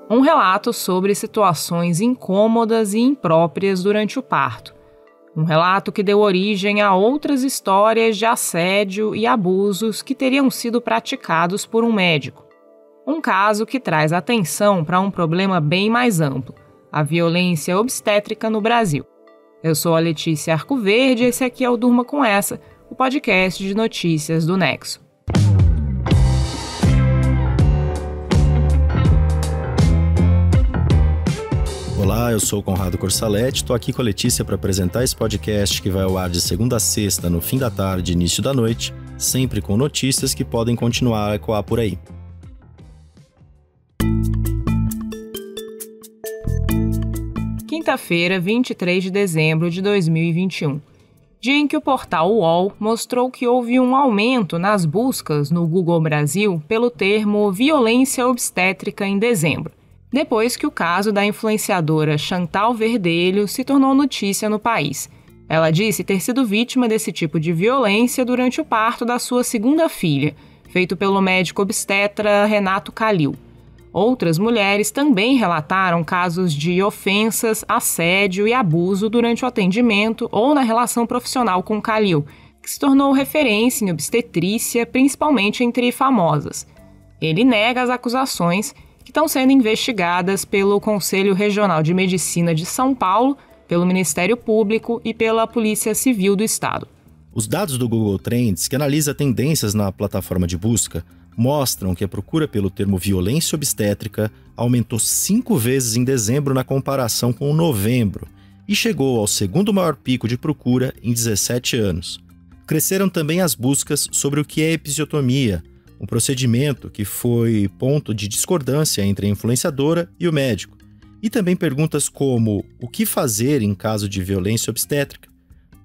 Um relato sobre situações incômodas e impróprias durante o parto. Um relato que deu origem a outras histórias de assédio e abusos que teriam sido praticados por um médico. Um caso que traz atenção para um problema bem mais amplo, a violência obstétrica no Brasil. Eu sou a Letícia Arcoverde e esse aqui é o Durma Com Essa, o podcast de notícias do Nexo. Olá, eu sou o Conrado Corsaletti, estou aqui com a Letícia para apresentar esse podcast que vai ao ar de segunda a sexta, no fim da tarde e início da noite, sempre com notícias que podem continuar a ecoar por aí. Quinta-feira, 23 de dezembro de 2021. Dia em que o portal UOL mostrou que houve um aumento nas buscas no Google Brasil pelo termo violência obstétrica em dezembro, depois que o caso da influenciadora Chantal Verdelho se tornou notícia no país. Ela disse ter sido vítima desse tipo de violência durante o parto da sua segunda filha, feito pelo médico obstetra Renato Calil. Outras mulheres também relataram casos de ofensas, assédio e abuso durante o atendimento ou na relação profissional com Calil, que se tornou referência em obstetrícia, principalmente entre famosas. Ele nega as acusações, que estão sendo investigadas pelo Conselho Regional de Medicina de São Paulo, pelo Ministério Público e pela Polícia Civil do Estado. Os dados do Google Trends, que analisa tendências na plataforma de busca, mostram que a procura pelo termo violência obstétrica aumentou 5 vezes em dezembro na comparação com novembro e chegou ao segundo maior pico de procura em 17 anos. Cresceram também as buscas sobre o que é episiotomia, um procedimento que foi ponto de discordância entre a influenciadora e o médico, e também perguntas como o que fazer em caso de violência obstétrica,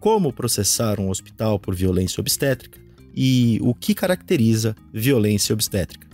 como processar um hospital por violência obstétrica e o que caracteriza violência obstétrica.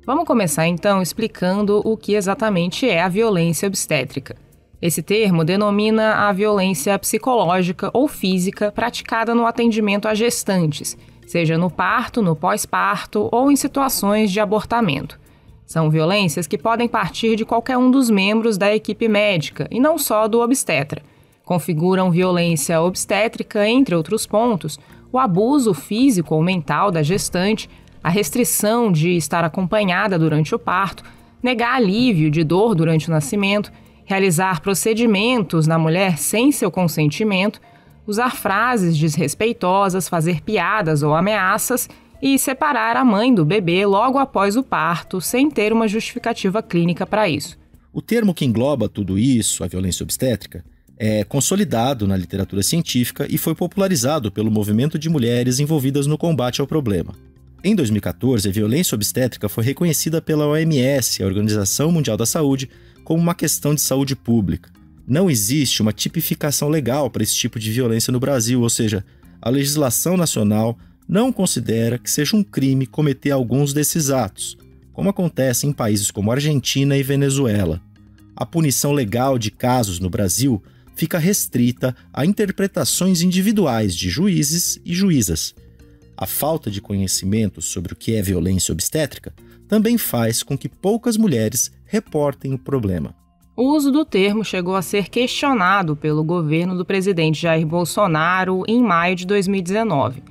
Vamos começar então explicando o que exatamente é a violência obstétrica. Esse termo denomina a violência psicológica ou física praticada no atendimento a gestantes, seja no parto, no pós-parto ou em situações de abortamento. São violências que podem partir de qualquer um dos membros da equipe médica e não só do obstetra. Configuram violência obstétrica, entre outros pontos, o abuso físico ou mental da gestante, a restrição de estar acompanhada durante o parto, negar alívio de dor durante o nascimento, realizar procedimentos na mulher sem seu consentimento, usar frases desrespeitosas, fazer piadas ou ameaças e separar a mãe do bebê logo após o parto, sem ter uma justificativa clínica para isso. O termo que engloba tudo isso, a violência obstétrica, é consolidado na literatura científica e foi popularizado pelo movimento de mulheres envolvidas no combate ao problema. Em 2014, a violência obstétrica foi reconhecida pela OMS, a Organização Mundial da Saúde, como uma questão de saúde pública. Não existe uma tipificação legal para esse tipo de violência no Brasil, ou seja, a legislação nacional não considera que seja um crime cometer alguns desses atos, como acontece em países como Argentina e Venezuela. A punição legal de casos no Brasil fica restrita a interpretações individuais de juízes e juízas. A falta de conhecimento sobre o que é violência obstétrica também faz com que poucas mulheres reportem o problema. O uso do termo chegou a ser questionado pelo governo do presidente Jair Bolsonaro em maio de 2019.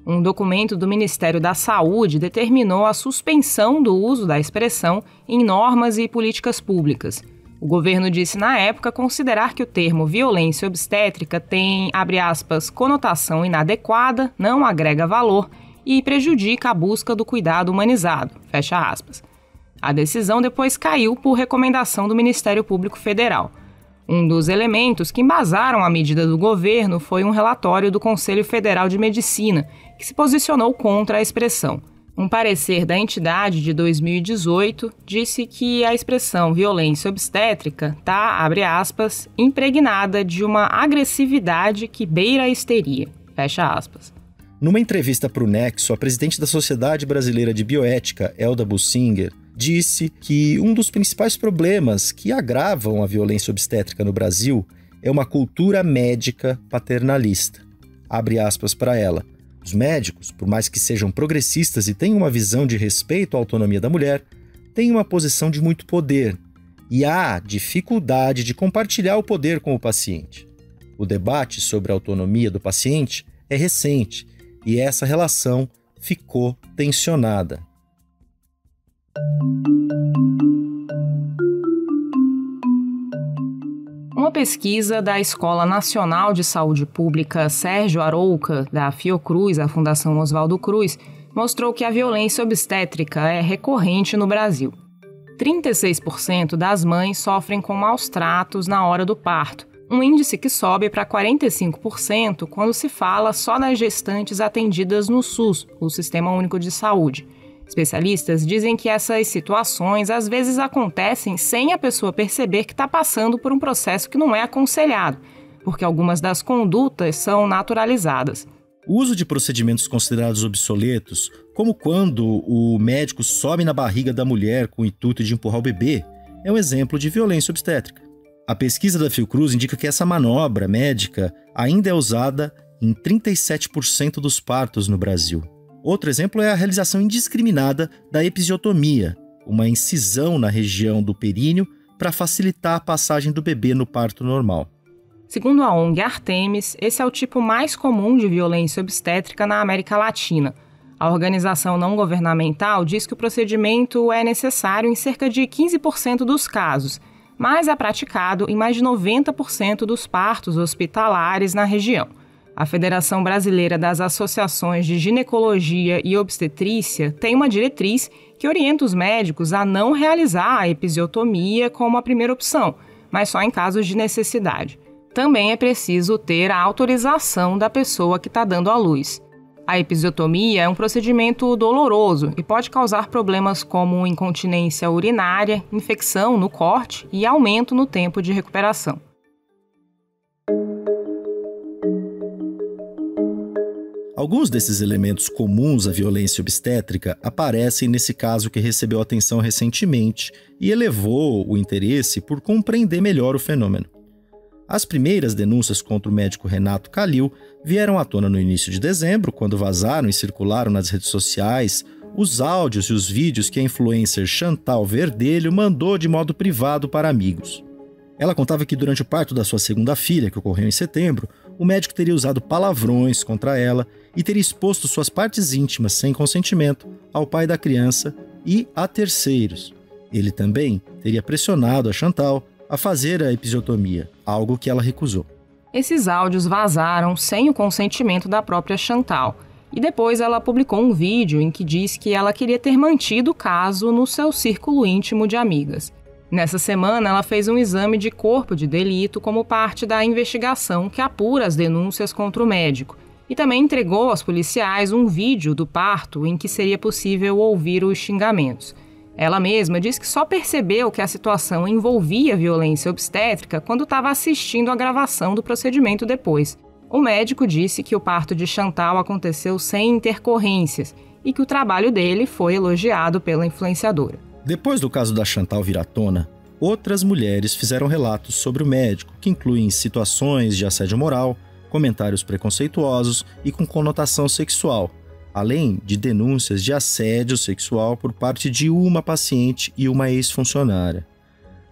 Um documento do Ministério da Saúde determinou a suspensão do uso da expressão em normas e políticas públicas. O governo disse na época considerar que o termo violência obstétrica tem, abre aspas, conotação inadequada, não agrega valor e prejudica a busca do cuidado humanizado, fecha aspas. A decisão depois caiu por recomendação do Ministério Público Federal. Um dos elementos que embasaram a medida do governo foi um relatório do Conselho Federal de Medicina, que se posicionou contra a expressão. Um parecer da entidade de 2018 disse que a expressão violência obstétrica está, abre aspas, impregnada de uma agressividade que beira a histeria, fecha aspas. Numa entrevista para o Nexo, a presidente da Sociedade Brasileira de Bioética, Elda Bussinger, disse que um dos principais problemas que agravam a violência obstétrica no Brasil é uma cultura médica paternalista. Abre aspas para ela. Os médicos, por mais que sejam progressistas e tenham uma visão de respeito à autonomia da mulher, têm uma posição de muito poder. e há dificuldade de compartilhar o poder com o paciente. O debate sobre a autonomia do paciente é recente e essa relação ficou tensionada. Uma pesquisa da Escola Nacional de Saúde Pública Sérgio Arouca, da Fiocruz, a Fundação Oswaldo Cruz, mostrou que a violência obstétrica é recorrente no Brasil. 36% das mães sofrem com maus tratos na hora do parto, um índice que sobe para 45% quando se fala só das gestantes atendidas no SUS, o Sistema Único de Saúde. Especialistas dizem que essas situações às vezes acontecem sem a pessoa perceber que está passando por um processo que não é aconselhado, porque algumas das condutas são naturalizadas. O uso de procedimentos considerados obsoletos, como quando o médico sobe na barriga da mulher com o intuito de empurrar o bebê, é um exemplo de violência obstétrica. A pesquisa da Fiocruz indica que essa manobra médica ainda é usada em 37% dos partos no Brasil. Outro exemplo é a realização indiscriminada da episiotomia, uma incisão na região do períneo para facilitar a passagem do bebê no parto normal. Segundo a ONG Artemis, esse é o tipo mais comum de violência obstétrica na América Latina. A organização não governamental diz que o procedimento é necessário em cerca de 15% dos casos, mas é praticado em mais de 90% dos partos hospitalares na região. A Federação Brasileira das Associações de Ginecologia e Obstetrícia tem uma diretriz que orienta os médicos a não realizar a episiotomia como a primeira opção, mas só em casos de necessidade. Também é preciso ter a autorização da pessoa que está dando à luz. A episiotomia é um procedimento doloroso e pode causar problemas como incontinência urinária, infecção no corte e aumento no tempo de recuperação. Alguns desses elementos comuns à violência obstétrica aparecem nesse caso que recebeu atenção recentemente e elevou o interesse por compreender melhor o fenômeno. As primeiras denúncias contra o médico Renato Calil vieram à tona no início de dezembro, quando vazaram e circularam nas redes sociais os áudios e os vídeos que a influencer Chantal Verdelho mandou de modo privado para amigos. Ela contava que durante o parto da sua segunda filha, que ocorreu em setembro, o médico teria usado palavrões contra ela e teria exposto suas partes íntimas sem consentimento ao pai da criança e a terceiros. Ele também teria pressionado a Chantal a fazer a episiotomia, algo que ela recusou. Esses áudios vazaram sem o consentimento da própria Chantal, e depois ela publicou um vídeo em que diz que ela queria ter mantido o caso no seu círculo íntimo de amigas. Nessa semana, ela fez um exame de corpo de delito como parte da investigação que apura as denúncias contra o médico, e também entregou aos policiais um vídeo do parto em que seria possível ouvir os xingamentos. Ela mesma diz que só percebeu que a situação envolvia violência obstétrica quando estava assistindo a gravação do procedimento depois. O médico disse que o parto de Chantal aconteceu sem intercorrências e que o trabalho dele foi elogiado pela influenciadora. Depois do caso da Chantal vir à tona, outras mulheres fizeram relatos sobre o médico, que incluem situações de assédio moral, comentários preconceituosos e com conotação sexual, além de denúncias de assédio sexual por parte de uma paciente e uma ex-funcionária.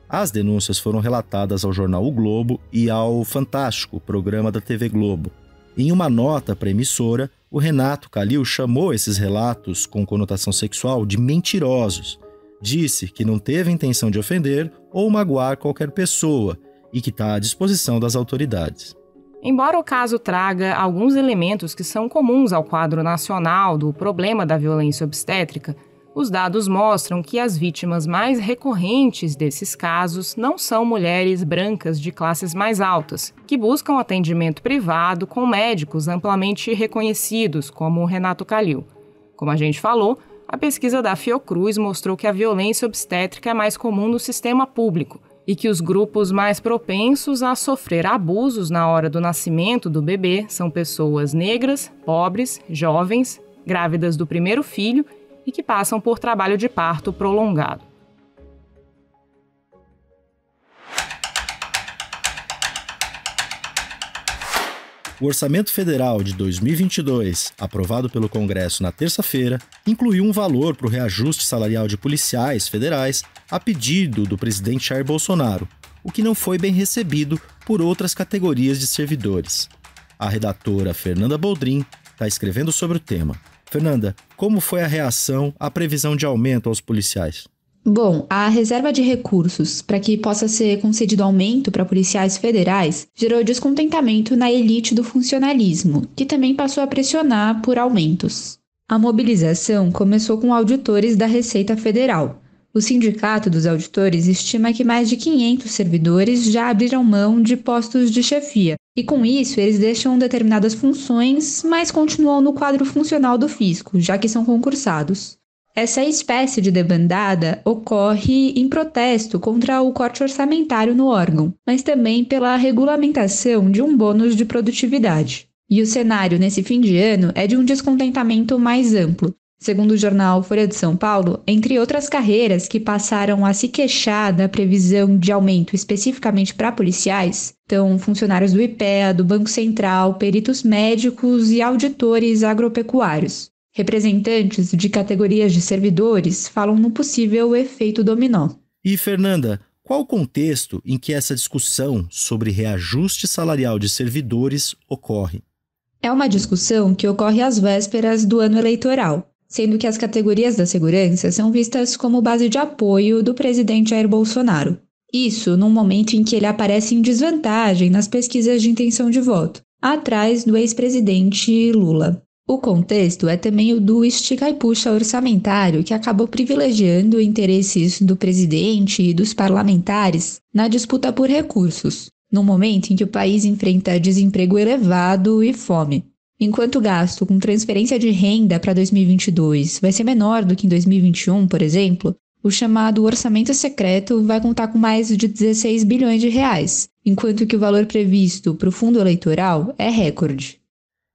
As denúncias foram relatadas ao jornal O Globo e ao Fantástico, programa da TV Globo. Em uma nota para a emissora, o Renato Calil chamou esses relatos com conotação sexual de mentirosos. Disse que não teve intenção de ofender ou magoar qualquer pessoa e que está à disposição das autoridades. Embora o caso traga alguns elementos que são comuns ao quadro nacional do problema da violência obstétrica, os dados mostram que as vítimas mais recorrentes desses casos não são mulheres brancas de classes mais altas, que buscam atendimento privado com médicos amplamente reconhecidos, como o Renato Calil. Como a gente falou, a pesquisa da Fiocruz mostrou que a violência obstétrica é mais comum no sistema público e que os grupos mais propensos a sofrer abusos na hora do nascimento do bebê são pessoas negras, pobres, jovens, grávidas do primeiro filho e que passam por trabalho de parto prolongado. O Orçamento Federal de 2022, aprovado pelo Congresso na terça-feira, incluiu um valor para o reajuste salarial de policiais federais a pedido do presidente Jair Bolsonaro, o que não foi bem recebido por outras categorias de servidores. A redatora Fernanda Boldrin está escrevendo sobre o tema. Fernanda, como foi a reação à previsão de aumento aos policiais? Bom, a reserva de recursos para que possa ser concedido aumento para policiais federais gerou descontentamento na elite do funcionalismo, que também passou a pressionar por aumentos. A mobilização começou com auditores da Receita Federal. O Sindicato dos Auditores estima que mais de 500 servidores já abriram mão de postos de chefia, e com isso eles deixam determinadas funções, mas continuam no quadro funcional do fisco, já que são concursados. Essa espécie de debandada ocorre em protesto contra o corte orçamentário no órgão, mas também pela regulamentação de um bônus de produtividade. E o cenário nesse fim de ano é de um descontentamento mais amplo. Segundo o jornal Folha de São Paulo, entre outras carreiras que passaram a se queixar da previsão de aumento especificamente para policiais, estão funcionários do IPEA, do Banco Central, peritos médicos e auditores agropecuários. Representantes de categorias de servidores falam no possível efeito dominó. E, Fernanda, qual o contexto em que essa discussão sobre reajuste salarial de servidores ocorre? É uma discussão que ocorre às vésperas do ano eleitoral, sendo que as categorias da segurança são vistas como base de apoio do presidente Jair Bolsonaro. Isso num momento em que ele aparece em desvantagem nas pesquisas de intenção de voto, atrás do ex-presidente Lula. O contexto é também o do estica e puxa orçamentário, que acabou privilegiando interesses do presidente e dos parlamentares na disputa por recursos, num momento em que o país enfrenta desemprego elevado e fome. Enquanto o gasto com transferência de renda para 2022 vai ser menor do que em 2021, por exemplo, o chamado orçamento secreto vai contar com mais de 16 bilhões de reais, enquanto que o valor previsto para o fundo eleitoral é recorde.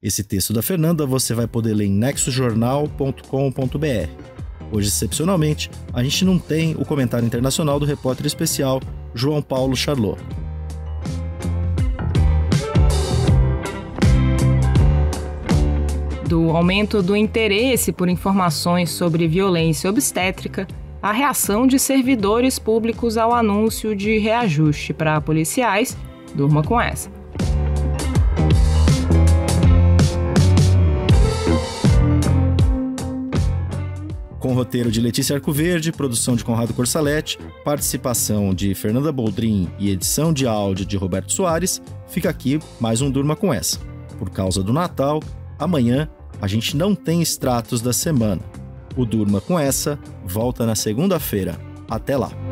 Esse texto da Fernanda você vai poder ler em nexojornal.com.br. Hoje, excepcionalmente, a gente não tem o comentário internacional do repórter especial João Paulo Charlot. Do aumento do interesse por informações sobre violência obstétrica, a reação de servidores públicos ao anúncio de reajuste para policiais, durma com essa. Com roteiro de Letícia Arcoverde, produção de Conrado Corsaletti, participação de Fernanda Boldrin e edição de áudio de Roberto Soares, fica aqui mais um Durma com essa. Por causa do Natal, amanhã a gente não tem extratos da semana. O Durma com essa volta na segunda-feira. Até lá!